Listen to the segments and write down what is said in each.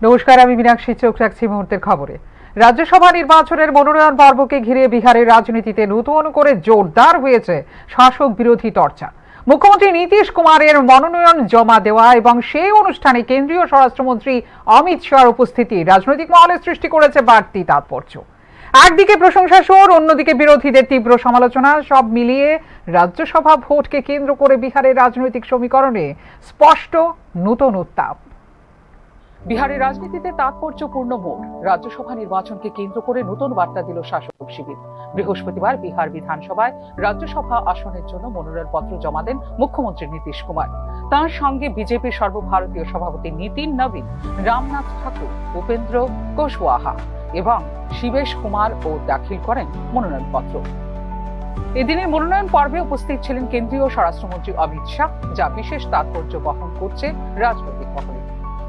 নমস্কার, আমি মীনাক্ষী। চোখ রাখছি মুহূর্তের খবরে। রাজ্যসভা নির্বাচনের মনোনয়ন পর্বকে ঘিরে বিহারের রাজনীতিতে নতুন করে জোরদার হয়েছে শাসক বিরোধী চর্চা। মুখ্যমন্ত্রী নীতিশ কুমারের মনোনয়ন জমা দেওয়া এবং সেই অনুষ্ঠানে কেন্দ্রীয় স্বরাষ্ট্রমন্ত্রী অমিত শাহর উপস্থিতি রাজনৈতিক মহলে সৃষ্টি করেছে বাড়তি তাৎপর্য। একদিকে প্রশংসা সুর, অন্যদিকে বিরোধীদের তীব্র সমালোচনা। সব মিলিয়ে রাজ্যসভা ভোটকে কেন্দ্র করে বিহারের রাজনৈতিক সমীকরণে স্পষ্ট নতুন উত্তাপ। বিহারের রাজনীতিতে তাৎপর্যপূর্ণ মোড়। রাজ্যসভা নির্বাচনকে কেন্দ্র করে নতুন বার্তা দিল শাসক শিবির। বৃহস্পতিবার বিহার বিধানসভায় রাজ্যসভা আসনের জন্য মনোনয়নপত্র জমা দেন মুখ্যমন্ত্রী নীতিশ কুমার। তার সঙ্গে বিজেপির সর্বভারতীয় সভাপতি নীতিন নবীন, রামনাথ ঠাকুর, উপেন্দ্র কুশওয়াহা এবং শিবেশ কুমার ও দাখিল করেন মনোনয়নপত্র। এদিনের মনোনয়ন পর্বে উপস্থিত ছিলেন কেন্দ্রীয় স্বরাষ্ট্রমন্ত্রী অমিত শাহ, যা বিশেষ তাৎপর্য বহন করছে রাজনৈতিক মহলে।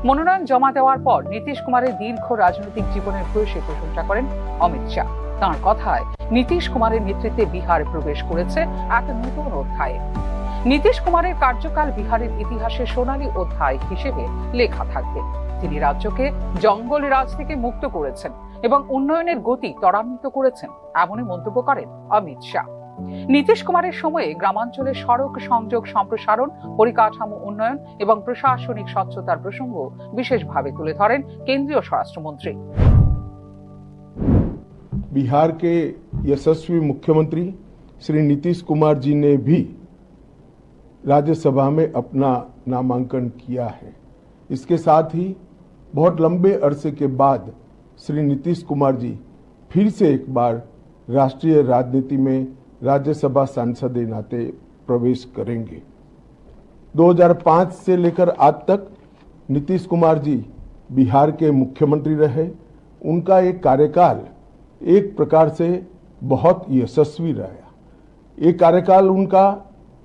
মনোনয়ন জমা দেওয়ার পর নীতিশ কুমারের দীর্ঘ রাজনৈতিক জীবনের ভূয়সী প্রশংসা করেন অমিত শাহ। তাঁর কথায়, নীতিশ কুমারের নেতৃত্বে বিহার প্রবেশ করেছে এক নতুন অধ্যায়ে। নীতিশ কুমারের কার্যকাল বিহারের ইতিহাসে সোনালী অধ্যায় হিসেবে লেখা থাকবে। তিনি রাজ্যকে জঙ্গল রাজ থেকে মুক্ত করেছেন এবং উন্নয়নের গতি ত্বরান্বিত করেছেন, এমনই মন্তব্য করেন অমিত শাহ। নীতিশ কুমারের সময়ে গ্রামাঞ্চলে সড়ক সংযোগ সম্প্রসারণ, পরিকাঠামো উন্নয়ন এবং প্রশাসনিক স্বচ্ছতার প্রসঙ্গ বিশেষভাবে তুলে ধরেন কেন্দ্রীয় স্বরাষ্ট্রমন্ত্রী। बिहार के यशस्वी मुख्यमंत्री श्री नीतीश कुमार जी ने भी राज्यसभा में अपना नामांकन किया है। इसके साथ ही बहुत लंबे अरसे के बाद श्री नीतीश कुमार जी फिर से एक बार राष्ट्रीय राजनीति में राज्यसभा सांसद के नाते प्रवेश करेंगे। 2005 से लेकर आज तक नीतीश कुमार जी बिहार के मुख्यमंत्री रहे। उनका एक कार्यकाल एक प्रकार से बहुत यशस्वी रहा। ये कार्यकाल उनका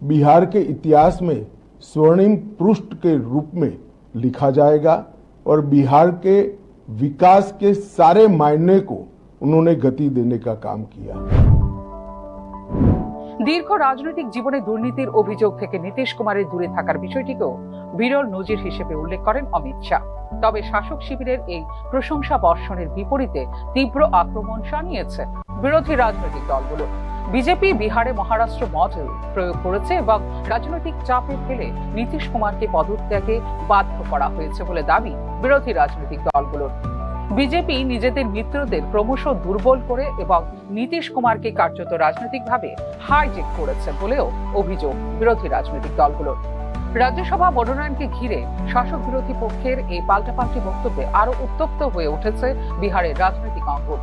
बिहार के इतिहास में स्वर्णिम पृष्ठ के रूप में लिखा जाएगा और बिहार के विकास के सारे मायने को उन्होंने गति देने का काम किया। দীর্ঘ রাজনৈতিক জীবনে দুর্নীতির অভিযোগ থেকে নীতিশ কুমারের দূরে থাকার বিষয়টিকেও বিরল নজির হিসেবে উল্লেখ করেন অমিত শাহ। তবে শাসক শিবিরের এই প্রশংসা বর্ষণের বিপরীতে তীব্র আক্রমণ শানিয়েছে বিরোধী রাজনৈতিক দলগুলো। বিজেপি বিহারে মহারাষ্ট্র মডেল প্রয়োগ করেছে এবং রাজনৈতিক চাপে ফেলে নীতিশ কুমারকে পদত্যাগে বাধ্য করা হয়েছে বলে দাবি বিরোধী রাজনৈতিক দলগুলোর। বিজেপি নিজেদের মিত্রদের ক্রমশ দুর্বল করে এবং নীতিশ কুমারকে কার্যত রাজনৈতিকভাবে হাইজেক করেছে বলেও অভিযোগ বিরোধী রাজনৈতিক দলগুলোর। রাজ্যসভা মনোনয়নকে ঘিরে শাসক বিরোধী পক্ষের এই পাল্টাপাল্টি বক্তব্যে আরো উত্তপ্ত হয়ে উঠেছে বিহারের রাজনৈতিক অঙ্গন।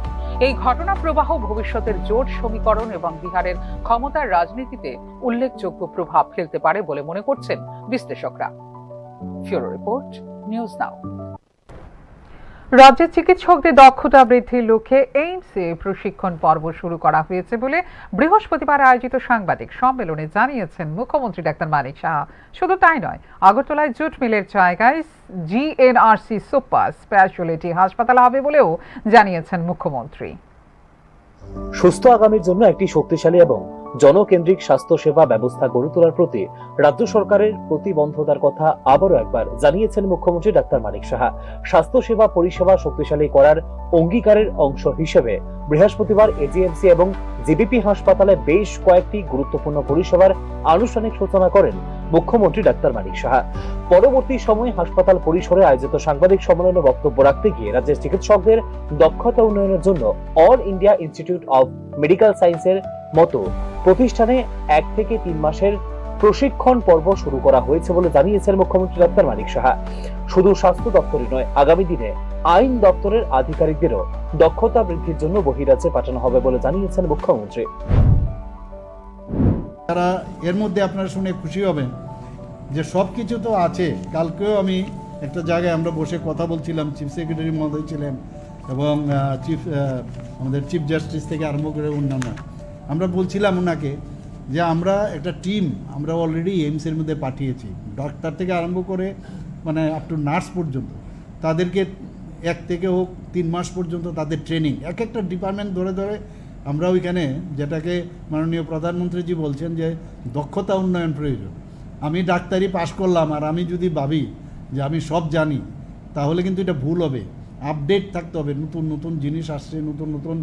এই ঘটনা প্রবাহ ভবিষ্যতের জোট সমীকরণ এবং বিহারের ক্ষমতার রাজনীতিতে উল্লেখযোগ্য প্রভাব ফেলতে পারে বলে মনে করছেন বিশ্লেষকরা। ফিউরো রিপোর্ট, নিউজ নাও। রাজ্যের চিকিৎসকদের দক্ষতা বৃদ্ধির লক্ষ্যে এইমসে প্রশিক্ষণ পর্ব শুরু করা হয়েছে বলে বৃহস্পতিবার আয়োজিত সাংবাদিক সম্মেলনে জানিয়েছেন মুখ্যমন্ত্রী ডাক্তার মানিক সাহা। শুধু তাই নয়, আগরতলায় জুট মিলের জায়গায় জিএনআরসি সুপার স্পেশালিটি হাসপাতাল হবে বলেও জানিয়েছেন মুখ্যমন্ত্রী। সুস্থ আগামীর জন্য একটি শক্তিশালী এবং জনকেন্দ্রিক স্বাস্থ্য সেবা ব্যবস্থা গড়ে তোলার প্রতি রাজ্য সরকারের প্রতিবদ্ধতার কথা আবারও একবার জানিয়েছেন মুখ্যমন্ত্রী ডাক্তার মানিক সাহা। স্বাস্থ্য সেবা পরিষেবা শক্তিশালী করার অঙ্গীকারের অংশ হিসেবে বৃহস্পতিবার এজিএমসি এবং জিবিপি হাসপাতালে বেশ কয়েকটি গুরুত্বপূর্ণ পরিষেবার আনুষ্ঠানিক সূচনা করেন মুখ্যমন্ত্রী ডাক্তার মানিক সাহা। পরবর্তী সময়ে হাসপাতাল পরিসরে আয়োজিত সাংবাদিক সম্মেলনে বক্তব্য রাখতে গিয়ে রাজ্যের চিকিৎসকদের দক্ষতা উন্নয়নের জন্য all India institute of medical সায়েন্সের মতো প্রতিষ্ঠানে 1 থেকে 3 মাসের প্রশিক্ষণ পর্ব শুরু করা হয়েছে বলে জানিয়েছেন মুখ্যমন্ত্রী ডাক্তার মানিক সাহা। শুধু স্বাস্থ্য দপ্তরই নয়, আগামী দিনে আইন দপ্তরের আধিকারিকদেরও দক্ষতা বৃদ্ধির জন্য বহিরাজ্যে পাঠানো হবে বলে জানিয়েছেন মুখ্যমন্ত্রী। তারা এর মধ্যে আপনারা শুনে খুশি হবেন যে সবকিছু তো আছে। কালকেও আমি একটা জায়গায় আমরা বসে কথা বলছিলাম, চিফ সেক্রেটারি মহোদয় ছিলেন এবং আমাদের চিফ জাস্টিস থেকে আরম্ভ করে অন্যান্য, আমরা বলছিলাম ওনাকে যে আমরা একটা টিম আমরা অলরেডি এইমসের মধ্যে পাঠিয়েছি, ডাক্তার থেকে আরম্ভ করে মানে আপ টু নার্স পর্যন্ত। তাদেরকে 1 থেকে হোক 3 মাস পর্যন্ত তাদের ট্রেনিং, এক একটা ডিপার্টমেন্ট ধরে ধরে আমরা ওইখানে, যেটাকে মাননীয় প্রধানমন্ত্রীজি বলছেন যে দক্ষতা উন্নয়ন প্রয়োজন। আমি ডাক্তারি পাশ করলাম আর আমি যদি ভাবি যে আমি সব জানি, তাহলে কিন্তু এটা ভুল হবে। আপডেট থাকতে হবে, নতুন নতুন জিনিস আসছে, নতুন নতুন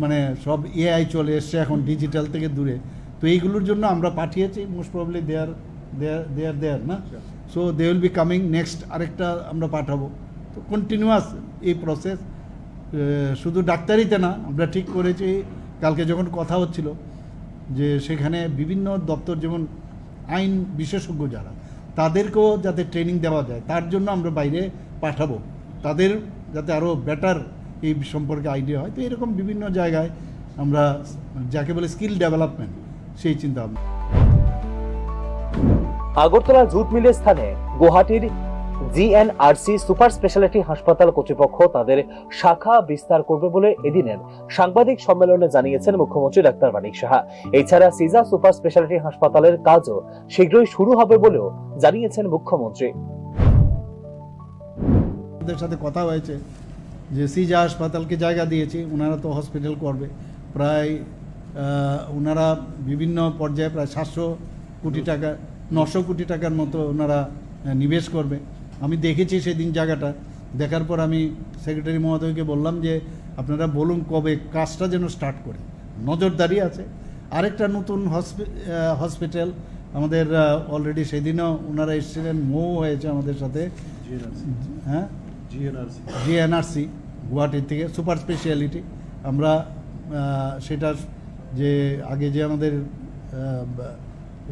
মানে সব এআই চলে এসছে এখন ডিজিটাল থেকে দূরে। তো এইগুলোর জন্য আমরা পাঠিয়েছি, মোস্ট প্রবলি দেয়ার না, so they will be coming next, আরেকটা আমরা পাঠাবো। তো কন্টিনিউয়াস এই প্রসেস, শুধু ডাক্তারিতে না, আমরা ঠিক করেছি কালকে যখন কথা হচ্ছিল যে সেখানে বিভিন্ন দপ্তর, যেমন আইন বিশেষজ্ঞ যারা, তাদেরকেও যাতে ট্রেনিং দেওয়া যায়, তার জন্য আমরা বাইরে পাঠাবো, তাদের যাতে আরও বেটার এই সম্পর্কে আইডিয়া হয়। তো এরকম বিভিন্ন জায়গায় আমরা যাকে বলে স্কিল ডেভেলপমেন্ট, সেই চিন্তা ভাবনা। আগরতলা জুট মিলের স্থানে গুয়াহাটির জিএনআরসি সুপার স্পেশালিটি হাসপাতাল কর্তৃপক্ষ তাদের শাখা বিস্তার করবে বলে এদিনের সাংবাদিক সম্মেলনে জানিয়েছেন মুখ্যমন্ত্রী ডাক্তার মানিক সাহা। এছাড়া সিজা সুপার স্পেশালিটি হাসপাতালের কাজও শীঘ্রই শুরু হবে বলেও জানিয়েছেন মুখ্যমন্ত্রী। ওদের সাথে কথা হয়েছে যে সিজা হাসপাতালকে জায়গা দিয়েছি, ওনারা তো হসপিটাল করবে, প্রায় ওনারা বিভিন্ন পর্যায়ে প্রায় 700 কোটি টাকা 900 কোটি টাকার মতো ওনারা নিবেশ করবে। আমি দেখেছি সেদিন জায়গাটা, দেখার পর আমি সেক্রেটারি মহোদয়কে বললাম যে আপনারা বলুন কবে কাজটা যেন স্টার্ট করে, নজরদারি আছে। আরেকটা নতুন হসপিটাল আমাদের অলরেডি সেদিনও ওনারা এসেছিলেন, মৌ হয়েছে আমাদের সাথে, হ্যাঁ জিএনআরসি গুয়াহাটির থেকে সুপার স্পেশালিটি। আমরা সেটা যে আগে যে আমাদের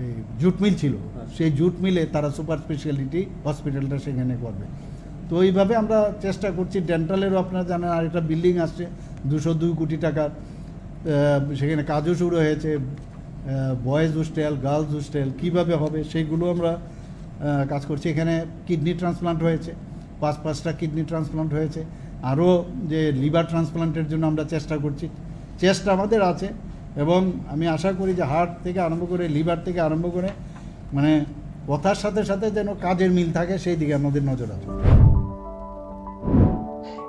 এই জুট মিল ছিল, সেই জুট মিলে তারা সুপার স্পেশালিটি হসপিটালটা সেখানে করবে। তো এইভাবে আমরা চেষ্টা করছি। ডেন্টালেরও আপনারা জানেন আরেকটা বিল্ডিং আসছে 202 কোটি টাকার, সেখানে কাজও শুরু হয়েছে। বয়েজ হোস্টেল, গার্লস হোস্টেল কীভাবে হবে সেইগুলো আমরা কাজ করছি। এখানে কিডনি ট্রান্সপ্লান্ট হয়েছে, 5টা কিডনি ট্রান্সপ্লান্ট হয়েছে। আরও যে লিভার ট্রান্সপ্লান্টের জন্য আমরা চেষ্টা করছি, চেষ্টা আমাদের আছে, এবং আমি আশা করি যে হার্ট থেকে আরম্ভ করে লিভার থেকে আরম্ভ করে মানে কথার সাথে সাথে যেন কাজের মিল থাকে, সেই দিকে আমাদের নজর আছে।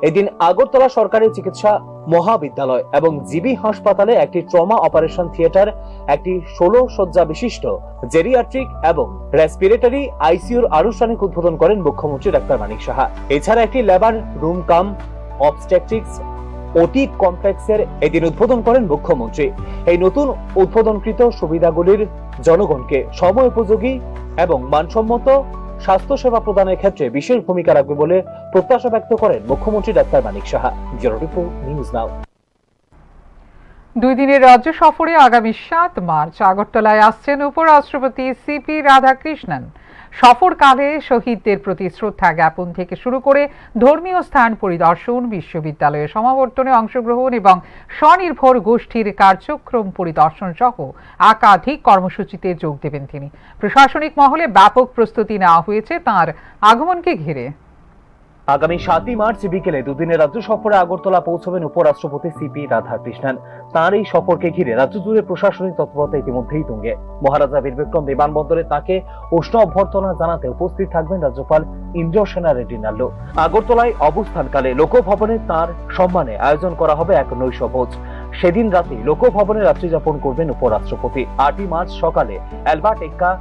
এদিন আগরতলা সরকারি চিকিৎসা মহাবিদ্যালয় এবং জিবি হাসপাতালে একটি ট্রমা অপারেশন থিয়েটার, একটি 16 শয্যা বিশিষ্ট জেরিয়াট্রিক এবং রেসপিরেটরি আইসিইউর আনুষ্ঠানিক উদ্বোধন করেন মুখ্যমন্ত্রী ডাক্তার মানিক সাহা। এছাড়া একটি লেবার রুম কাম অবস্টেট্রিক্স ওটি কমপ্লেক্সের এদিন উদ্বোধন করেন মুখ্যমন্ত্রী। এই নতুন উদ্বোধনকৃত সুবিধাগুলির জনগণকে সময় উপযোগী এবং মানসম্মত স্বাস্থ্যসেবা প্রদানের ক্ষেত্রে বিশেষ ভূমিকা রাখবে বলে প্রত্যাশা ব্যক্ত করেন মুখ্যমন্ত্রী doctor Manik Saha. Bureau report, news now. 2 দিনের রাজ্য সফরে আগামী 7 মার্চ আগরতলায় আসছেন উপরাষ্ট্রপতি সিপি রাধাকৃষ্ণন। সফরকালে শহীদদের প্রতি শ্রদ্ধা জ্ঞাপন থেকে শুরু করে ধর্মীয় স্থান পরিদর্শন, বিশ্ববিদ্যালয়ে সমাবর্তনে অংশগ্রহণ এবং স্বনির্ভর গোষ্ঠীর কার্যক্রম পরিদর্শন সহ একাধিক কর্মসূচিতে যোগ দেবেন তিনি। প্রশাসনিক মহলে ব্যাপক প্রস্তুতি নেওয়া হয়েছে তাঁর আগমনকে ঘিরে। আগামী 7 মার্চ বিকেলে 2 দিনের রাজ্য সফরে আগরতলা পৌঁছবেন উপরাষ্ট্রপতি সিপি রাধাকৃষ্ণন। তাঁর এই সফরকে ঘিরে রাজ্য জুড়ে প্রশাসনিক তৎপরতা ইতিমধ্যেই তুঙ্গে। মহারাজা বীরবিক্রম বিমানবন্দরে তাকে উষ্ণ অভ্যর্থনা জানাতে উপস্থিত থাকবেন রাজ্যপাল ইন্দ্রসেনা রেড্ডি নাল্লু। আগরতলায় অবস্থানকালে লোকভবনে তাঁর সম্মানে আয়োজন করা হবে এক নৈশভোজ। সেদিন রাতে লোকভবনে রাত্রি যাপন করবেন উপরাষ্ট্রপতি। 8 মার্চ সকালে অ্যালবার্ট এক্কা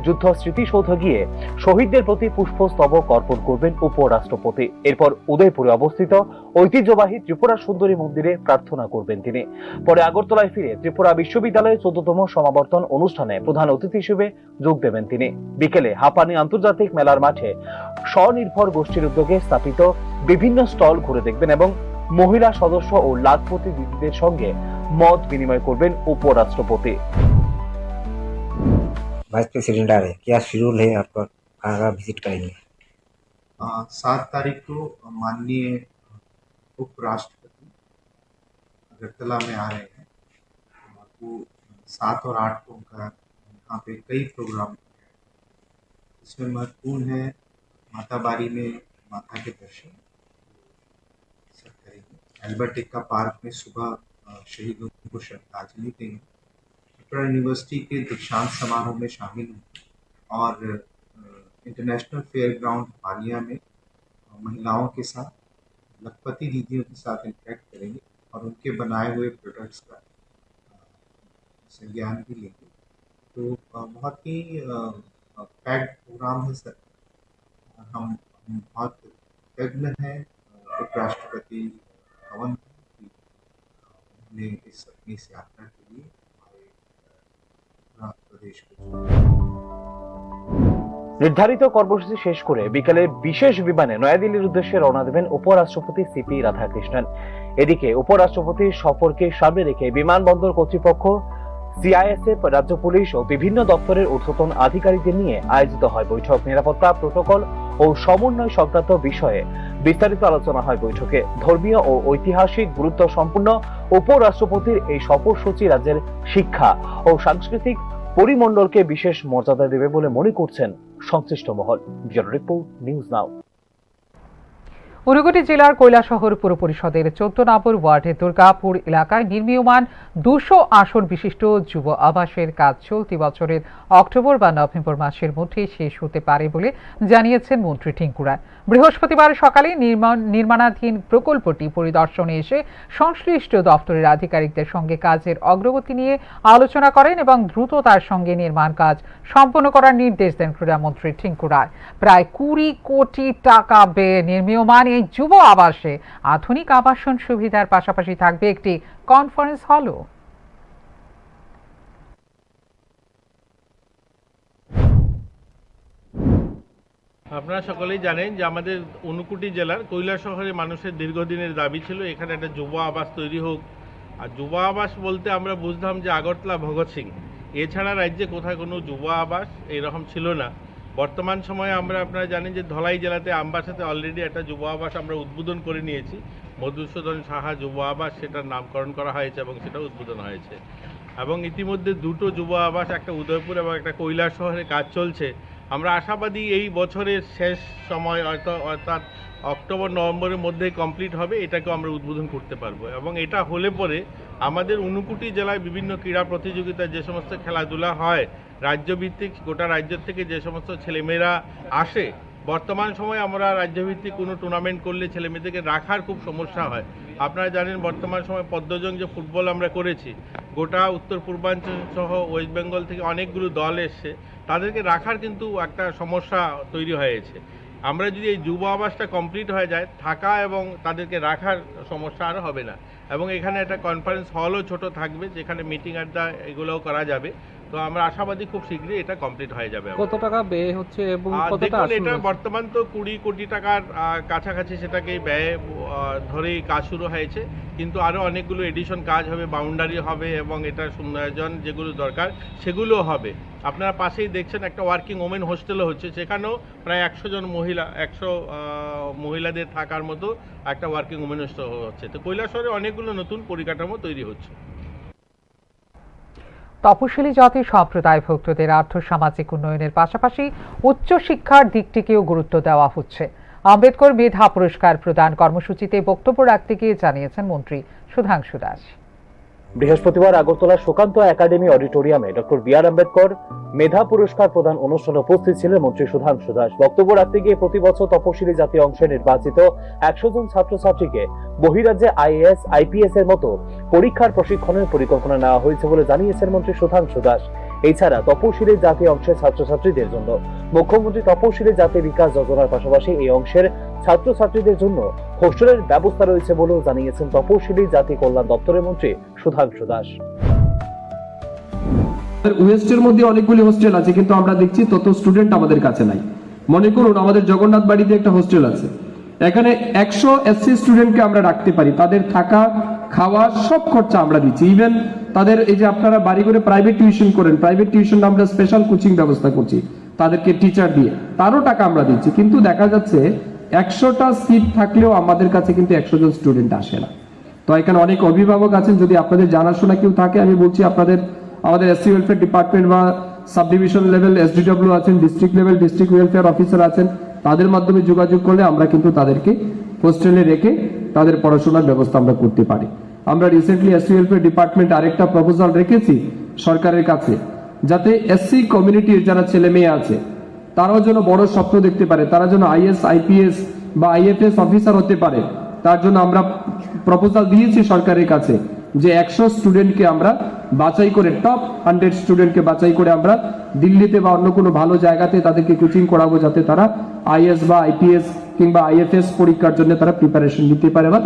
যুদ্ধ স্মৃতিসৌধ গিয়ে শহীদদের প্রতি পুষ্পস্তবক অর্পণ করবেন উপরাষ্ট্রপতি। এরপর উদয়পুরে অবস্থিত ঐতিহ্যবাহী ত্রিপুরা সুন্দরী মন্দিরে প্রার্থনা করবেন তিনি। পরে আগরতলায় ফিরে ত্রিপুরা বিশ্ববিদ্যালয়ের 14তম সমাবর্তন অনুষ্ঠানে প্রধান অতিথি হিসেবে যোগ দেবেন তিনি। বিকেলে হাপানি আন্তর্জাতিক মেলার মাঠে স্বনির্ভর গোষ্ঠীর উদ্যোগে স্থাপিত বিভিন্ন স্টল ঘুরে দেখবেন এবং মহিলা সদস্য ও লাখপতি দিদিদের সঙ্গে মত বিনিময় করবেন উপরাষ্ট্রপতি। वाइस प्रेसिडेंट आ रहे, क्या शेड्यूल है आपका, कहाँ विजिट करेंगे? 7 तारीख को माननीय उपराष्ट्रपति अगरतला में आ रहे हैं। वो 7 और 8 को उनका यहाँ पे कई प्रोग्राम है। इसमें महत्वपूर्ण है माता बारी में माता के दर्शन सब करेंगे। एल्बर्ट एक्का पार्क में सुबह शहीदों को श्रद्धांजलि देंगे। त्रिपुरा यूनिवर्सिटी के दीक्षांत समारोह में शामिल होंगे और इंटरनेशनल फेयर ग्राउंड पानिया में महिलाओं के साथ, लखपति दीदियों के साथ इंटरेक्ट करेंगे और उनके बनाए हुए प्रोडक्ट्स का संज्ञान भी लेंगे। तो बहुत ही पैक्ड प्रोग्राम है सर। हम बहुत कृतज्ञ हैं उपराष्ट्रपति भवन की उन्होंने इस अपनी इस यात्रा के लिए हमारे पूरा प्रदेश को चुना। নির্ধারিত কর্মসূচি শেষ করে বিকেলে বিশেষ বিমানে নয়াদিল্লির উদ্দেশ্যে রওনা দেবেন উপরাষ্ট্রপতি সিপি রাধাকৃষ্ণন। এদিকে উপরাষ্ট্রপতির সফরকে সামনে রেখে বিমানবন্দর কর্তৃপক্ষ, সিআইএসএফ, রাজ্য পুলিশ ও বিভিন্ন দপ্তরের ঊর্ধ্বতন আধিকারিকদের নিয়ে আয়োজিত হয় বৈঠক। নিরাপত্তা, প্রটোকল ও সমন্বয় সংক্রান্ত বিষয়ে বিস্তারিত আলোচনা হয় বৈঠকে। ধর্মীয় ও ঐতিহাসিক গুরুত্ব সম্পন্ন উপরাষ্ট্রপতির এই সফরসূচি রাজ্যের শিক্ষা ও সাংস্কৃতিক পরিমণ্ডলকে বিশেষ মর্যাদা দেবে বলে মনে করছেন সংশ্লিষ্ট মহল। ব্যুরো রিপোর্ট, নিউজ নাও। ঊনকোটি জেলার কৈলাসহর পৌর পরিষদের 14 নম্বর ওয়ার্ডের দুর্গাপুর এলাকায় নির্মীয়মান 200 আসন বিশিষ্ট যুব আবাসের কাজ চলতি বছরের অক্টোবর বা নভেম্বর মাসের মধ্যে শেষ হতে পারে বলে জানিয়েছেন মন্ত্রী টিঙ্কু রায়। বৃহস্পতিবার সকালে নির্মাণাধীন প্রকল্পটি পরিদর্শনে এসে সংশ্লিষ্ট দপ্তরের আধিকারিকদের সঙ্গে কাজের অগ্রগতি নিয়ে আলোচনা করেন এবং দ্রুততার সঙ্গে নির্মাণ কাজ সম্পন্ন করার নির্দেশ দেন ক্রীড়ামন্ত্রী টিঙ্কু রায়। প্রায় 20 কোটি টাকা ব্যয়ে নির্মীয়মান এই যুব আবাসে আধুনিক আবাসন সুবিধার পাশাপাশি থাকবে একটি কনফারেন্স হলও। আপনারা সকলেই জানেন যে আমাদের ঊনকোটি জেলার কৈলাসহরে মানুষের দীর্ঘদিনের দাবি ছিল এখানে একটা যুব আবাস তৈরি হোক। আর যুব আবাস বলতে আমরা বুঝতাম যে আগরতলা ভগৎ সিং, এছাড়া রাজ্যে কোথায় কোনো যুব আবাস এরকম ছিল না। বর্তমান সময়ে আপনারা জানেন যে ধলাই জেলাতে আমবাসাতে অলরেডি একটা যুব আবাস আমরা উদ্বোধন করে নিয়েছি, মধুসূদন সাহা যুব আবাস, সেটার নামকরণ করা হয়েছে এবং সেটা উদ্বোধন হয়েছে। এবং ইতিমধ্যে 2টো যুব আবাস, একটা উদয়পুর এবং একটা কৈলাসহরে কাজ চলছে। আমরা আশাবাদী এই বছরের শেষ সময় অর্থাৎ অক্টোবর নভেম্বরের মধ্যে কমপ্লিট হবে, এটাকেও আমরা উদ্বোধন করতে পারবো। এবং এটা হলে পরে আমাদের ঊনকোটি জেলায় বিভিন্ন ক্রীড়া প্রতিযোগিতা, যে সমস্ত খেলাধুলা হয় রাজ্যভিত্তিক, গোটা রাজ্য থেকে যে সমস্ত ছেলেমেয়েরা আসে, বর্তমান সময়ে আমরা রাজ্যভিত্তিক কোনো টুর্নামেন্ট করলে ছেলেমেয়েদেরকে রাখার খুব সমস্যা হয়। আপনারা জানেন বর্তমান সময় পদ্মজং যে ফুটবল আমরা করেছি, গোটা উত্তর পূর্বাঞ্চল সহ ওয়েস্ট বেঙ্গল থেকে অনেকগুলো দল এসছে, তাদেরকে রাখার কিন্তু একটা সমস্যা তৈরি হয়েছে। আমরা যদি এই যুব আবাসটা কমপ্লিট হয়ে যায়, থাকা এবং তাদেরকে রাখার সমস্যা আর হবে না। এবং এখানে একটা কনফারেন্স হলও ছোট থাকবে, যেখানে মিটিং আড্ডা এগুলোও করা যাবে। তো আমরা আশাবাদী খুব শীঘ্রই এটা কমপ্লিট হয়ে যাবে। কত টাকা ব্যয় হচ্ছে এবং কতটা দেখুন, আসন এটা আছে? বর্তমান তো 20 কোটি টাকার কাছাকাছি সেটাকে ব্যয় ধরেই কাজ শুরু হয়েছে, কিন্তু আরও অনেকগুলো এডিশন কাজ হবে, বাউন্ডারি হবে এবং এটার সৌন্দর্যায়ন যেগুলো দরকার সেগুলো হবে। আপনারা পাশেই দেখছেন একটা ওয়ার্কিং ওমেন হোস্টেলও হচ্ছে, সেখানেও প্রায় 100 জন মহিলা, 100 মহিলাদের থাকার মতো একটা ওয়ার্কিং ওমেন হোস্টেল হচ্ছে। তো কৈলাসহরে অনেকগুলো নতুন পরিকাঠামো তৈরি হচ্ছে। তপশিলি জাতি সম্প্রদায় ভুক্তদের আর্থসামাজিক উন্নয়নের পাশাপাশি উচ্চশিক্ষার দিকটিকেও গুরুত্ব দেওয়া হচ্ছে। আম্বেদকর মেধা পুরস্কার প্রদান কর্মসূচিতে বক্তব্য রাখতে গিয়ে জানিয়েছেন মন্ত্রী সুধাংশু দাস। বৃহস্পতিবার আগরতলার সুকান্ত একাডেমি অডিটোরিয়ামে ডক্টর বি.আর. আম্বেদকর মেধা পুরস্কার প্রদান অনুষ্ঠানে উপস্থিত ছিলেন মন্ত্রী সুধাংশু দাস। বক্তব্য রাখতে গিয়ে প্রতি বছর তপশিলি জাতি অংশে নির্বাচিত 100 জন ছাত্রছাত্রীকে বহিরাজ্যে আইএএস, আইপিএস এর মতো পরীক্ষার প্রশিক্ষণের পরিকল্পনা নেওয়া হয়েছে বলে জানিয়েছেন মন্ত্রী সুধাংশু দাস। এছাড়া তপশিলি জাতি অংশের ছাত্রছাত্রীদের জন্য মুখ্যমন্ত্রী তপশিলি জাতি বিকাশ যোজনার পাশাপাশি এই অংশের ছাত্রছাত্রীদের জন্য হোস্টেলের ব্যবস্থা রয়েছে বলেও জানিয়েছেন তপশিলি জাতি কল্যাণ দপ্তরের মন্ত্রী সুধাংশু দাস। ওয়েস্টের মধ্যে অনেকগুলি হোস্টেল আছে, কিন্তু আমরা দেখছি তত স্টুডেন্ট আমাদের কাছে নাই। মনে করুন আমাদের জগন্নাথ বাড়িতে একটা হোস্টেল আছে, এখানে 100 এসসি স্টুডেন্টকে আমরা রাখতে পারি, তাদের থাকা খাওয়া সব খরচা আমরা দিচ্ছি। ইভেন তাদের এই যে আপনারা বাড়ি করে প্রাইভেট টিউশন করেন, প্রাইভেট টিউশন আমরা স্পেশাল কোচিং ব্যবস্থা করছি তাদেরকে টিচার দিয়ে, তারও টাকা আমরা দিচ্ছি। কিন্তু দেখা যাচ্ছে 100টা সিট থাকলেও আমাদের কাছে কিন্তু 100 জন স্টুডেন্ট আসে না। তো এখানে অনেক অভিভাবক আছেন, যদি আপনাদের জানাশোনা কেউ থাকে আমি বলছি আমাদের এসসি ওয়েলফেয়ার ডিপার্টমেন্ট বা সাব ডিভিশন লেভেল এসডিডব্লিউ আছেন, district level district welfare officer আছেন, তাদের মাধ্যমে যোগাযোগ করলে আমরা কিন্তু তাদেরকে হোস্টেলে রেখে তাদের পড়াশোনার ব্যবস্থা আমরা করতে পারি। আমরা রিসেন্টলি এসসি ওয়েলফেয়ার ডিপার্টমেন্ট আরেকটা প্রপোজাল রেখেছি সরকারের কাছে, যাতে এসসি কমিউনিটির যারা ছেলে মেয়ে আছে তারাও যেন বড় স্বপ্ন দেখতে পারে, তারা যেন আইএস, আইপিএস বা আইএফএস অফিসার হতে পারে। তার জন্য আমরা প্রপোজাল দিয়েছি সরকারের কাছে যে 100 স্টুডেন্টকে আমরা বাছাই করে, টপ 100 স্টুডেন্টকে বাছাই করে আমরা দিল্লিতে বা অন্য কোনো ভালো জায়গাতে তাদেরকে কোচিং করাবো, যাতে তারা আইএস বা আইপিএস কিংবা আইএফএস পরীক্ষার জন্য তারা প্রিপারেশন নিতে পারে বা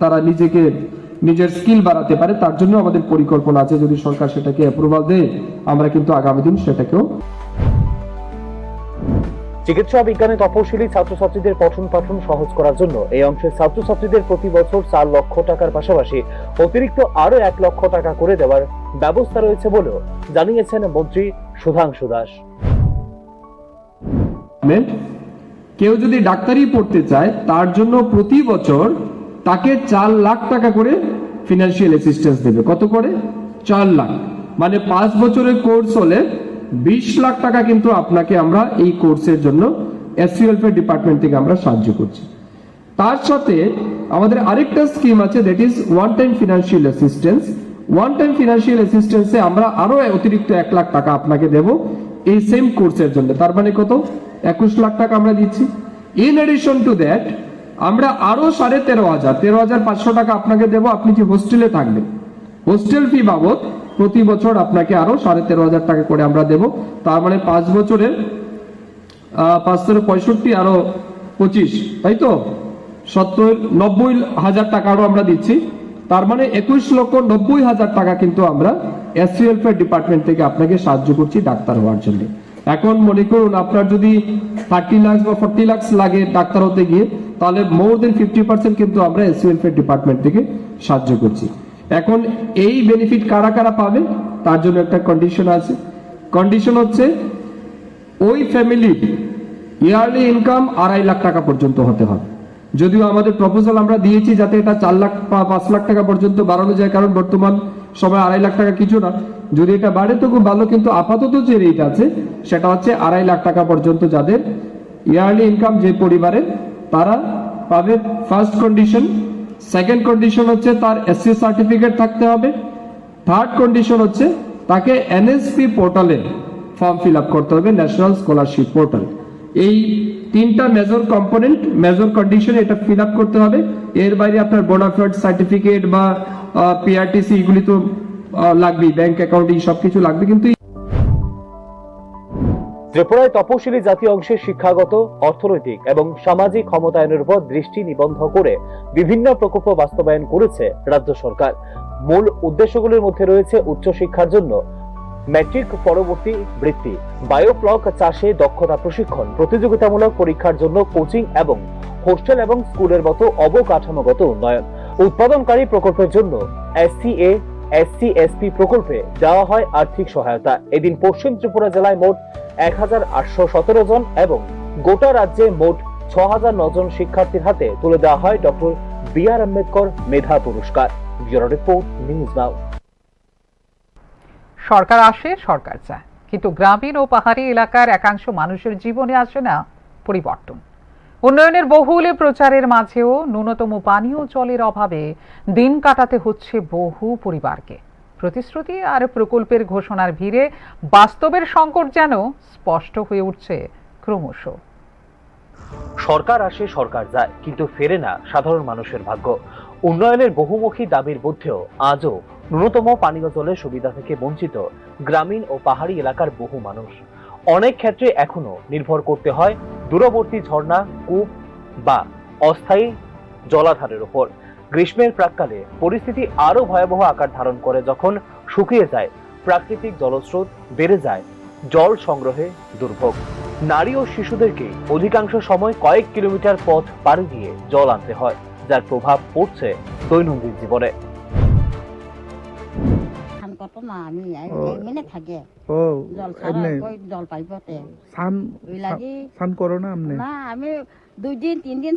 তারা নিজের স্কিল বাড়াতে পারে, তার জন্য আমাদের পরিকল্পনা আছে। যদি সরকার সেটাকে অ্যাপ্রুভাল দেয়, আমরা কিন্তু আগামী দিন সেটাকেও। চিকিৎসা বিজ্ঞানে তপশিলি ছাত্রছাত্রীদের পঠন পাঠন সহজ করার জন্য এই অংশের ছাত্রছাত্রীদের প্রতি বছর 4 লক্ষ টাকার পাশাপাশি অতিরিক্ত আরো 1 লক্ষ টাকা করে দেওয়ার ব্যবস্থা রয়েছে বলেও জানিয়েছেন মন্ত্রী সুধাংশু দাস। কেউ যদি ডাক্তারি পড়তে চায়, তার জন্য প্রতি বছর তাকে 4 লাখ টাকা করে ফিনান্সিয়াল অ্যাসিস্ট্যান্স দেবে। কত করে? 4 লাখ। মানে 5 বছরের কোর্স হলে 20 লাখ টাকা কিন্তু আপনাকে আমরা এই কোর্সের জন্য এসসি ওয়েলফেয়ার ডিপার্টমেন্ট থেকে আমরা সাহায্য করছি। তার সাথে আমাদের আরেকটা স্কিম আছে, that is one time financial assistance. One time financial অ্যাসিস্ট্যান্সে আমরা আরো অতিরিক্ত 1 লাখ টাকা আপনাকে দেব এই সেম কোর্সের জন্য। তার মানে কত? 21 লাখ টাকা আমরা দিচ্ছি। ইন এডিশন টু দ্যাট আমরা আরো 13,500 টাকা আপনাকে দেব। আপনি যে হোস্টেলে থাকবেন, হোস্টেল ফি বাবদ প্রতি বছর আপনাকে আরো 13,500 টাকা করে আমরা দেব। তার মানে 5 বছরের 565 আরো 25, তাই তো 90,000 টাকা আরো আমরা দিচ্ছি। তার মানে 21,90,000 টাকা কিন্তু আমরা এসসি ওয়েলফেয়ার ডিপার্টমেন্ট থেকে আপনাকে সাহায্য করছি ডাক্তার হওয়ার জন্য। এখন মনে করুন আপনার যদি 30 লাখ বা 40 লাখ লাগে ডাক্তার হতে গিয়ে, তাহলে মোর দেন 50% কিন্তু আমরা এসসি ওয়েলফেয়ার ডিপার্টমেন্ট থেকে সাহায্য করছি। এখন এই বেনিফিট কারা কারা পাবে, তার জন্য একটা কন্ডিশন আছে। কন্ডিশন হচ্ছে ওই ফ্যামিলির ইয়ারলি ইনকাম 2.5 লাখ টাকা পর্যন্ত হতে হবে। যদিও আমাদের প্রপোজাল আমরা দিয়েছি যাতে এটা 4 লাখ বা 5 লাখ টাকা পর্যন্ত বাড়ানো যায়, কারণ বর্তমান সময় 2.5 লাখ টাকা কিছু না। যদি এটা বাড়ে তো খুব ভালো, কিন্তু আপাতত যে রেট আছে সেটা হচ্ছে 2.5 লাখ টাকা পর্যন্ত যাদের ইয়ারলি ইনকাম যে পরিবারের, তারা পাবে। First condition. সেকেন্ড কন্ডিশন হচ্ছে তার এসসি সার্টিফিকেট থাকতে হবে। থার্ড কন্ডিশন হচ্ছে তাকে এনএসপি পোর্টালে ফর্ম ফিল আপ করতে হবে, ন্যাশনাল স্কলারশিপ পোর্টাল। এই 3টা মেজর কম্পোনেন্ট, মেজর কন্ডিশন এটা ফিল আপ করতে হবে। এর বাইরে আপনার বোনাফাইড সার্টিফিকেট বা পিআরটিসি এগুলি তো লাগবেই, ব্যাংক অ্যাকাউন্ট এই সবকিছু লাগবে। কিন্তু ত্রিপুরায় তপশিলি জাতি অংশের শিক্ষাগত, অর্থনৈতিক এবং সামাজিক ক্ষমতায়নের উপর দৃষ্টি নিবদ্ধ করে বিভিন্ন প্রকল্প বাস্তবায়ন করেছে রাজ্য সরকার। মূল উদ্দেশ্যগুলির মধ্যে রয়েছে উচ্চশিক্ষার জন্য ম্যাট্রিক পরবর্তী বৃত্তি, বায়োফ্লক চাষে দক্ষতা প্রশিক্ষণ, প্রতিযোগিতামূলক পরীক্ষার জন্য কোচিং এবং হোস্টেল এবং স্কুলের মতো অবকাঠামোগত উন্নয়ন। উৎপাদনকারী প্রকল্পের জন্য SCA, SC, SP প্রকল্পে দেওয়া হয় আর্থিক সহায়তা। এদিন পশ্চিম ত্রিপুরা জেলায় মোট 1,817 জন এবং গোটা রাজ্যে মোট 6,009 জন শিক্ষার্থীর হাতে তুলে দেওয়া হয় ডক্টর B.R. আম্বেদকর মেধা পুরস্কার। Bureau report, news now. সরকার আসে, সরকার চায়, কিন্তু গ্রামীণ ও পাহাড়ি এলাকার একাংশ মানুষের জীবনে আসে না পরিবর্তন। উন্নয়নের বহুল প্রচারের মাঝেও ন্যূনতম পানীয় জলের অভাবে দিন কাটাতে হচ্ছে বহু পরিবারকে। প্রতিশ্রুতি আর প্রকল্পের ঘোষণার ভিড়ে বাস্তবের সংকট যেন স্পষ্ট হয়ে উঠছে ক্রমশ। সরকার আসে, সরকার যায়, কিন্তু ফেরে না সাধারণ মানুষের ভাগ্য। উন্নয়নের বহুমুখী দাবির মধ্যেও আজও ন্যূনতম পানীয় জলের সুবিধা থেকে বঞ্চিত গ্রামীণ ও পাহাড়ি এলাকার বহু মানুষ। অনেক ক্ষেত্রে এখনো নির্ভর করতে হয় দূরবর্তী ঝর্ণা, কূপ বা অস্থায়ী জলাধারের উপর। গ্রীষ্মের প্রাক্কালে পরিস্থিতি আরো ভয়াবহ আকার ধারণ করে যখন শুকিয়ে যায় প্রাকৃতিক জলস্রোত, বেড়ে যায় জল সংগ্রহে দুর্ভোগ। নারী ও শিশুদেরকে অধিকাংশ সময় কয়েক কিলোমিটার পথ পাড়ি দিয়ে জল আনতে হয়, যার প্রভাব পড়ছে দৈনন্দিন জীবনে। আমি 2 দিন 3 দিন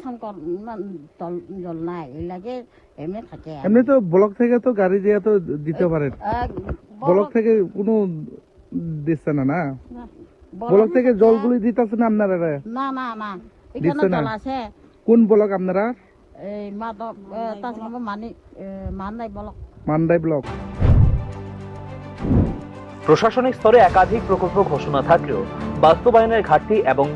জল নাই, এই লাগে এমনি থাকে। এমনি তো ব্লক থেকে তো গাড়ি দিয়ে তো দিতে পারেন, ব্লক থেকে কোনো দিচ্ছে না। না ব্লক থেকে জলগুলি দিতেছে না আপনারা? না না না, এখানে জল আছে। কোন ব্লক আপনারা? এই মান্দাই ব্লক। প্রশাসনিক স্তরে একাধিক প্রকল্প ঘোষণা থাকলেও বাস্তবায়নের ঘাটতি এবং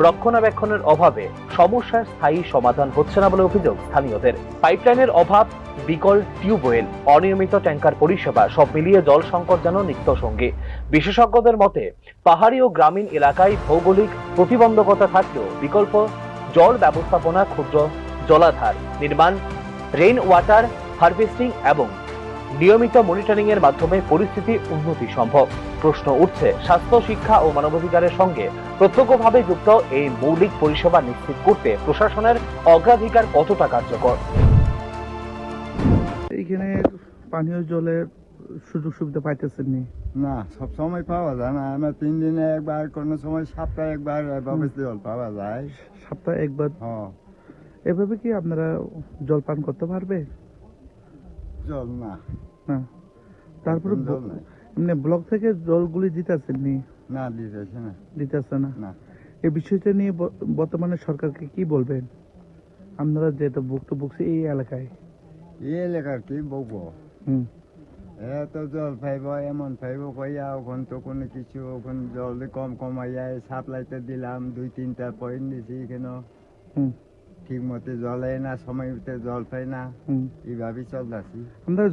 রক্ষণাবেক্ষণের অভাবে সমস্যার স্থায়ী সমাধান হচ্ছে না বলে অভিযোগ স্থানীয়দের। পাইপলাইনের অভাব, বিকল টিউবওয়েল, অনিয়মিত ট্যাঙ্কার পরিষেবা সব মিলিয়ে জল সংকট যেন নিত্য সঙ্গী। বিশেষজ্ঞদের মতে পাহাড়ি ও গ্রামীণ এলাকায় ভৌগোলিক প্রতিবন্ধকতা থাকলেও বিকল্প জল ব্যবস্থাপনা, ক্ষুদ্র জলাধার নির্মাণ, রেইন ওয়াটার হারভেস্টিং এবং নিয়মিত মনিটরিং এর মাধ্যমে পরিস্থিতি উন্নতি সম্ভব। প্রশ্ন উঠছে, স্বাস্থ্য, শিক্ষা ও মানবাধিকারের সঙ্গে প্রত্যক্ষভাবে যুক্ত এই মৌলিক পরিষেবা নিশ্চিত করতে প্রশাসনের অগ্রাধিকার কতটা কার্যকর? এইখানে পানীয় জলের সুযোগ সুবিধা পাইতেছেন নি? না, সব সময় পাওয়া যায় না। আমরা 3 দিনে একবার, কোনো সময় সপ্তাহে একবার এভাবে জল পাওয়া যায়। সপ্তাহে একবার? হ্যাঁ। এভাবে কি আপনারা জল পান করতে পারবে? জল না। না। তারপরে জল নাই। এমনি ব্লক থেকে জলগুলি দিতেছেন নি? না, দিতেছে না। দিতেছে না? না। এই বিষয়টা নিয়ে বর্তমানে সরকারকে কি বলবেন? আপনারা যেটা ভুক্তভোগী এই এলাকায়। এই এলাকার কি বলবো? এত জল পাইব, এমন পাইব কইয়া, ওখান তো কোনো কিছু, ওখান জল কম কমাইয়া সাপ্লাইতে দিলাম, 2-3টা পয়েন্ট দিছি কেন, ঠিক মতো জলে না, সময় মতো জল পাই না, এইভাবেই চলতেছি। আমরা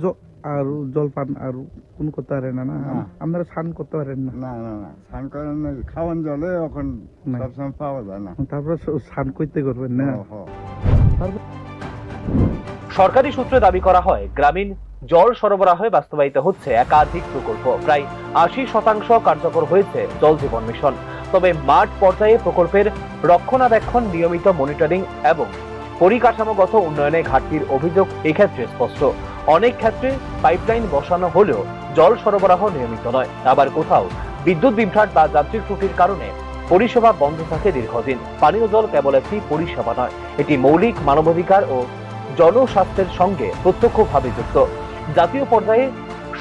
আর জল পান আর কোন করতে পারেন না? আপনারা স্নান করতে পারেন না? না না না, স্নান করেন না, খাওয়ান জলে এখন সবসময় পাওয়া যায় না। তারপর স্নান করতে করবেন না? সরকারি সূত্রে দাবি করা হয়, গ্রামীণ জল সরবরাহে বাস্তবায়িত হচ্ছে একাধিক প্রকল্প। প্রায় 80% কার্যকর হয়েছে জল জীবন মিশন। তবে মাঠ পর্যায়ে প্রকল্পের রক্ষণাবেক্ষণ, নিয়মিত মনিটরিং এবং পরিকাঠামোগত উন্নয়নে ঘাটতির অভিযোগ এক্ষেত্রে স্পষ্ট। অনেক ক্ষেত্রে পাইপলাইন বসানো হলেও জল সরবরাহ নিয়মিত নয়। আবার কোথাও বিদ্যুৎ বিভ্রাট বা যান্ত্রিক ত্রুটির কারণে পরিষেবা বন্ধ থাকে দীর্ঘদিন। পানীয় জল কেবল একটি পরিষেবা নয়, এটি মৌলিক মানবাধিকার ও জনস্বাস্থ্যের সঙ্গে প্রত্যক্ষভাবে যুক্ত। জাতীয় পর্যায়ে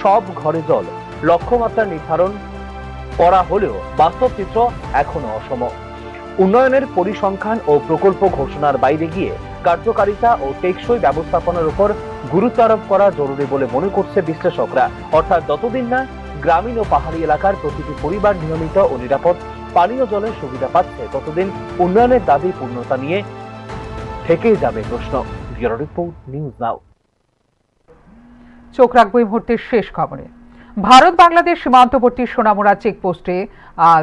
সব ঘরে জল লক্ষ্যমাত্রা নির্ধারণ করা হলেও বাস্তব চিত্র এখনো অসম। উন্নয়নের পরিসংখ্যান ও প্রকল্প ঘোষণার বাইরে গিয়ে কার্যকারিতা ও টেকসই ব্যবস্থাপনার উপর গুরুত্ব আরোপ করা জরুরি বলে মনে করছে বিশ্লেষকরা। অর্থাৎ যতদিন না গ্রামীণ ও পাহাড়ি এলাকার প্রতিটি পরিবার নিয়মিত ও নিরাপদ পানীয় জলের সুবিধা পাচ্ছে, ততদিন উন্নয়নের দাবি পূর্ণতা নিয়ে থেকেই যাবে প্রশ্ন। ব্যুরো রিপোর্ট, নিউজ নাও। চোখ রাখবো এই মুহূর্তের শেষ খবরে। ভারত বাংলাদেশ সীমান্তবর্তী সোনামুড়া চেকপোস্টে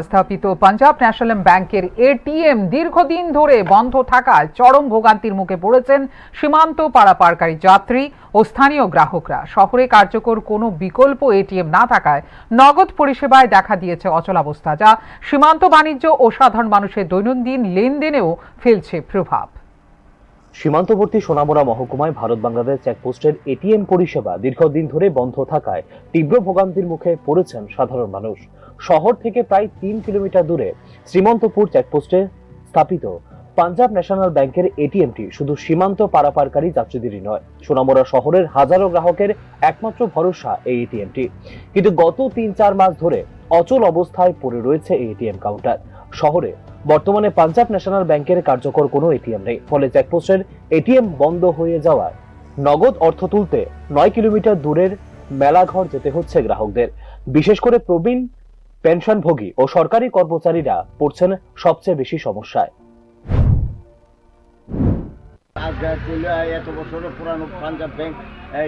স্থাপিত পাঞ্জাব ন্যাশনাল ব্যাংকের এটিএম দীর্ঘদিন ধরে বন্ধ থাকায় চরম ভোগান্তির মুখে পড়েছেন সীমান্ত পারাপারকারী যাত্রী ও স্থানীয় গ্রাহকরা। শহরে কার্যকর কোনো বিকল্প এটিএম না থাকায় নগদ পরিষেবায় দেখা দিয়েছে অচলাবস্থা, যা সীমান্ত বাণিজ্য ও সাধারণ মানুষের দৈনন্দিন লেনদেনেও ফেলছে প্রভাব। সীমান্তবর্তী সোনামুড়া মহকুমায় ভারত বাংলাদেশ চেকপোস্টের এটিএম পরিষেবা দীর্ঘদিন ধরে বন্ধ থাকায় তীব্র ভোগান্তির মুখে পড়েছেন সাধারণ মানুষ। শহর থেকে প্রায় 3 কিলোমিটার দূরে শ্রীমন্তপুর চেকপোস্টে স্থাপিত পাঞ্জাব ন্যাশনাল ব্যাংকের এটিএমটি শুধু সীমান্ত পারাপারকারী যাত্রীদেরই নয়, সোনামুড়া শহরের হাজারো গ্রাহকের একমাত্র ভরসা এই এটিএমটি। কিন্তু গত 3-4 মাস ধরে অচল অবস্থায় পড়ে রয়েছে এই এটিএম কাউন্টার। শহরে বর্তমানে পাঞ্জাব ন্যাশনাল ব্যাংকের কার্যকর কোনো এটিএম নেই, ফলে চেকপোস্টের এটিএম বন্ধ হয়ে যাওয়ায় নগদ অর্থ তুলতে 9 কিলোমিটার দূরের মেলাঘর যেতে হচ্ছে গ্রাহকদের। বিশেষ করে প্রবীণ, পেনশনভোগী ও সরকারি কর্মচারীরা পড়ছেন সবচেয়ে বেশি সমস্যায়। এত বছরের পুরানো পাঞ্জাব ব্যাংক,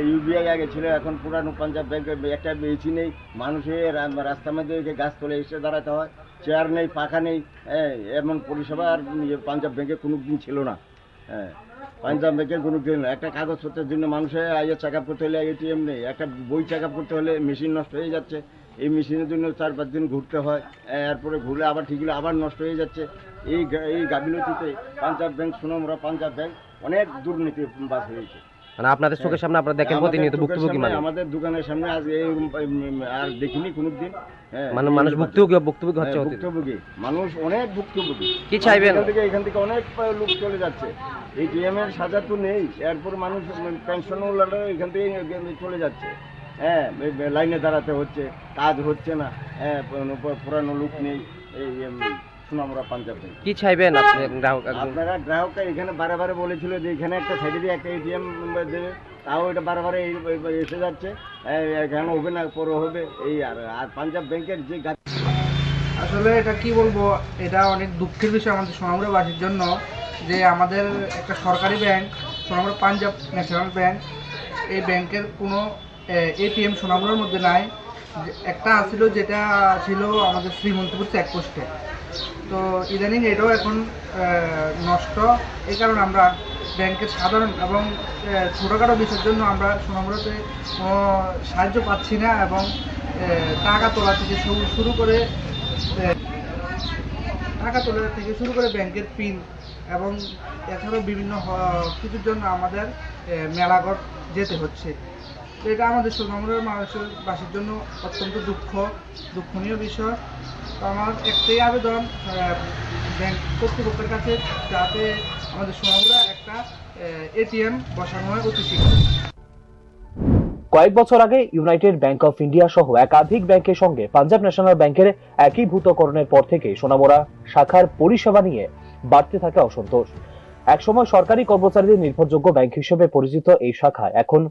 ইউবিআই আগে ছিল, এখন পুরানো পাঞ্জাব ব্যাংকের একটা বেশি নেই। মানুষের রাস্তার মধ্যে গাছ তলে এসে দাঁড়াতে হয়, চেয়ার নেই, পাখা নেই, এমন পরিষেবা আর পাঞ্জাব ব্যাংকে কোনো দিন ছিল না। পাঞ্জাব ব্যাংকের কোনো দিন একটা কাগজপত্রের জন্য মানুষের চেক আপ করতে হলে এটিএম নেই, একটা বই চেক আপ করতে হলে মেশিন নষ্ট হয়ে যাচ্ছে, এই মেশিনের জন্য 4-5 দিন ঘুরতে হয়, এরপরে ঘুরলে আবার ঠিক হলে আবার নষ্ট হয়ে যাচ্ছে। এই গাফিলতিতে পাঞ্জাব ব্যাংক, সোনামুড়া পাঞ্জাব ব্যাংক অনেক দুর্নীতি বাস হয়েছে। মানে আপনাদের চোখের সামনে আপনারা দেখেন প্রতিনিয়ত ভুক্তভোগী মানুষ, আমাদের দোকানের সামনে আজ আর দেখিনি কোনোদিন। মানে মানুষ ভুক্তভোগী হচ্ছে, ভুক্তভোগী মানুষ অনেক ভুক্তভোগী। কি চাইবেন? এখান থেকে অনেক লোক চলে যাচ্ছে, এটিএম এর সাজা তো নেই, এরপর মানুষ পেনশনওয়ালারা এখান থেকে চলে যাচ্ছে। লাইনে দাঁড়াতে হচ্ছে, কাজ হচ্ছে না, পুরানো লোক নেই। এই সোনামুড়া পাঞ্জাব ব্যাংক কি চাইবেন আপনারা? গ্রাহকরা এখানে বারে বলেছিল যে এখানে একটা সাইডে দিয়ে একটা এটিএম দেবে, তাও এটা বারে এসে যাচ্ছে, এখানে হবে না, পরে হবে। এই আর পাঞ্জাব ব্যাংকের যে আসলে এটা কি বলবো, এটা অনেক দুঃখের বিষয় আমাদের সোনামুড়াবাসীর জন্য যে আমাদের একটা সরকারি bank Sonamura Punjab national bank, এই ব্যাংকের কোনো এটিএম সোনামুড়ার মধ্যে নাই। একটা ছিল, যেটা ছিল আমাদের শ্রীমন্তপুর চেকপোস্টে। তো ইদানিং এটাও এখন নষ্ট। এই কারণে আমরা ব্যাংকের সাধারণ এবং ছোটোখাটো বিষয়ের জন্য আমরা সোনামুড়াতে কোনো সাহায্য পাচ্ছি না, এবং টাকা তোলা থেকে শুরু করে ব্যাংকের পিন এবং এছাড়াও বিভিন্ন কিছুর জন্য আমাদের মেলাঘর যেতে হচ্ছে। তো এটা আমাদের সোনামুড়ার মানুষবাসীর জন্য অত্যন্ত দুঃখনীয় বিষয়। তো আমার একটাই আবেদন ব্যাংক কর্তৃপক্ষের কাছে, যাতে আমাদের সোনামুড়া একটা এটিএম বসানো হয় অতি শীঘ্র। কয়েক বছর আগে ইউনাইটেড ব্যাংক অফ ইন্ডিয়া সহ একাধিক ব্যাংকের সঙ্গে পাঞ্জাব ন্যাশনাল ব্যাংকের একীভূতকরণের পর থেকে সোনামুড়া শাখার পরিষেবা নিয়ে বাড়তে থাকে অসন্তোষ। একসময় সরকারি কর্মচারীদের নির্ভরযোগ্য ব্যাংক হিসেবে পরিচিত এই শাখা এখন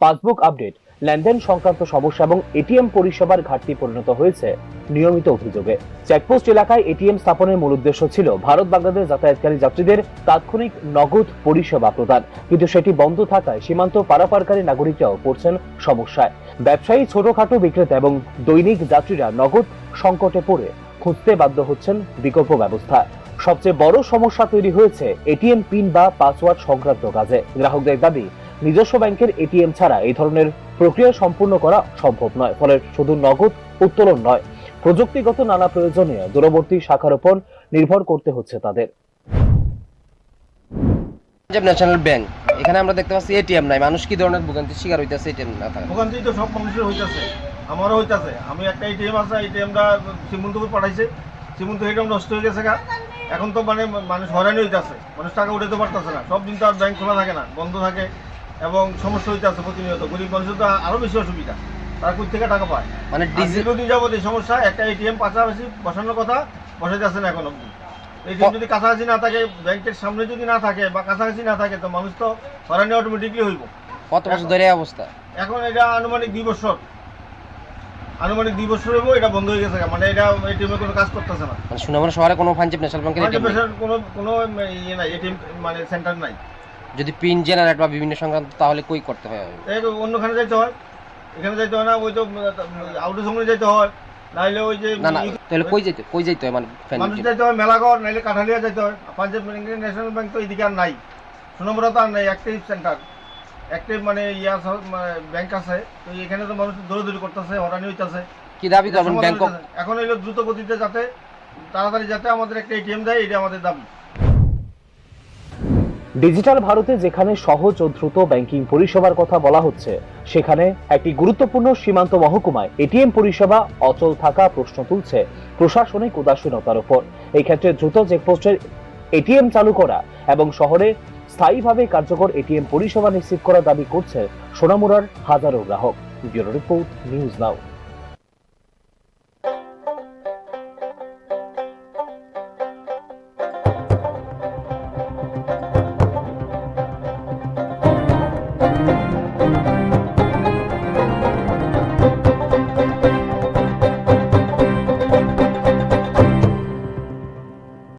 পাসবুক আপডেট, লেনদেন সংক্রান্ত সমস্যা এবং এটিএম পরিষেবার ঘাটতি পরিণত হয়েছে নিয়মিত অভিযোগে। চেকপোস্ট এলাকায় এটিএম স্থাপনের মূল উদ্দেশ্য ছিল ভারত বাংলাদেশ যাতায়াতকারী যাত্রীদের তাৎক্ষণিক নগদ পরিষেবা প্রদান, কিন্তু সেটি বন্ধ থাকায় সীমান্ত পারাপারকারী নাগরিকরাও পড়ছেন সমস্যায়। ব্যবসায়ী, ছোটখাটো বিক্রেতা এবং দৈনিক যাত্রীরা নগদ সংকটে পড়ে খুঁজতে বাধ্য হচ্ছেন বিকল্প ব্যবস্থা। সবচেয়ে বড় সমস্যা তৈরি হয়েছে এটিএম পিন বা পাসওয়ার্ড সংক্রান্ত কাজে। গ্রাহকদের দাবি, নিজস্ব ব্যাংকের এটিএম ছাড়া এই ধরনের প্রক্রিয়া সম্পূর্ণ করা সম্ভব নয়। ফলে শুধু নগদ উত্তোলন নয়, প্রযুক্তিগত নানা প্রয়োজনে দূরবর্তী শাখার উপর নির্ভর করতে হচ্ছে তাদের। পাঞ্জাব ন্যাশনাল ব্যাংক, এখানে আমরা দেখতে পাচ্ছি এটিএম নাই। মানুষ কি ধরনের ভোগান্তির শিকার হইতেছে এটিএম না থাকা? ভোগান্তি তো সব মানুষের হইতেছে, আমারও হইতেছে। আমি একটা এটিএম আছে, এটিএমটা শ্রীমন্তপুর পাঠাইছে, শ্রীমন্ত এটিএম নষ্ট হয়ে গেছে। এখন তো মানে মানুষ হয়রানি হইতেছে, মানুষ টাকা উঠাতে পারতেছে না। সব দিন তো আর ব্যাংক খোলা থাকে না, বন্ধ থাকে এবং সমস্যা হইতেছে প্রতিনিয়ত। গরিব মানুষের তো আরো বেশি অসুবিধা, তারা কোথা থেকে টাকা পায়। মানে দীর্ঘদিন যাবত এই সমস্যা। একটা এটিএম পাশাপাশি বসানোর কথা, বসাতে যাচ্ছে না এখন অব্দি। এটিএম যদি কাছাকাছি না থাকে, ব্যাংকের সামনে যদি না থাকে বা কাছাকাছি না থাকে, তো মানুষ তো হয়রানি অটোমেটিকলি হইব। কত বছর ধরে এই অবস্থা? এখন এটা আনুমানিক 2 বছর, আনুমানিক 2 বছর হইব এটা বন্ধ হয়ে গেছে। মানে এটা এটিএম কোনো কাজ করতেছে না। মানে সোনামুড়া শহরে কোনো পাঞ্জাব ন্যাশনাল ব্যাংকের এটিএম নাই? কোনো ইয়ে নাই, এটিএম মানে সেন্টার নাই। যদি পিন জেনারেট বা বিভিন্ন সংক্রান্ত, তাহলে কই করতে হয়? অন্যখানে যাইতে হয়, এখানে যাইতে হয় না। ওই তো আউটার সঙ্গে যাইতে হয়, নাইলে ওই যে না তাহলে কই যাইতে হয়? মানে মানুষ যাইতে হয় মেলাঘর, নাইলে কাঠালিয়া যাইতে হয়। পাঞ্জাব ন্যাশনাল ব্যাংক তো এদিকে আর নাই, সোনামুড়া তো আর নাই। একটাই সেন্টার, একটাই মানে ব্যাংক আছে। তো এখানে তো মানুষ দৌড়াদৌড়ি করতেছে, হরানি হইতেছে। কি দাবি করবেন ব্যাংক? এখন হইলো দ্রুত গতিতে যাতে তাড়াতাড়ি যাতে আমাদের একটা এটিএম দেয়, এটা আমাদের দাবি। ডিজিটাল ভারতে যেখানে সহজ ও দ্রুত ব্যাংকিং পরিষেবার কথা বলা হচ্ছে, সেখানে একটি গুরুত্বপূর্ণ সীমান্ত মহকুমায় এটিএম পরিষেবা অচল থাকা প্রশ্ন তুলছে প্রশাসনিক উদাসীনতার উপর। এই ক্ষেত্রে দ্রুত চেকপোস্টের এটিএম চালু করা এবং শহরে স্থায়ীভাবে কার্যকর এটিএম পরিষেবা নিশ্চিত করার দাবি করছে সোনামুড়ার হাজারো গ্রাহক। ব্যুরো রিপোর্ট, নিউজ নাও।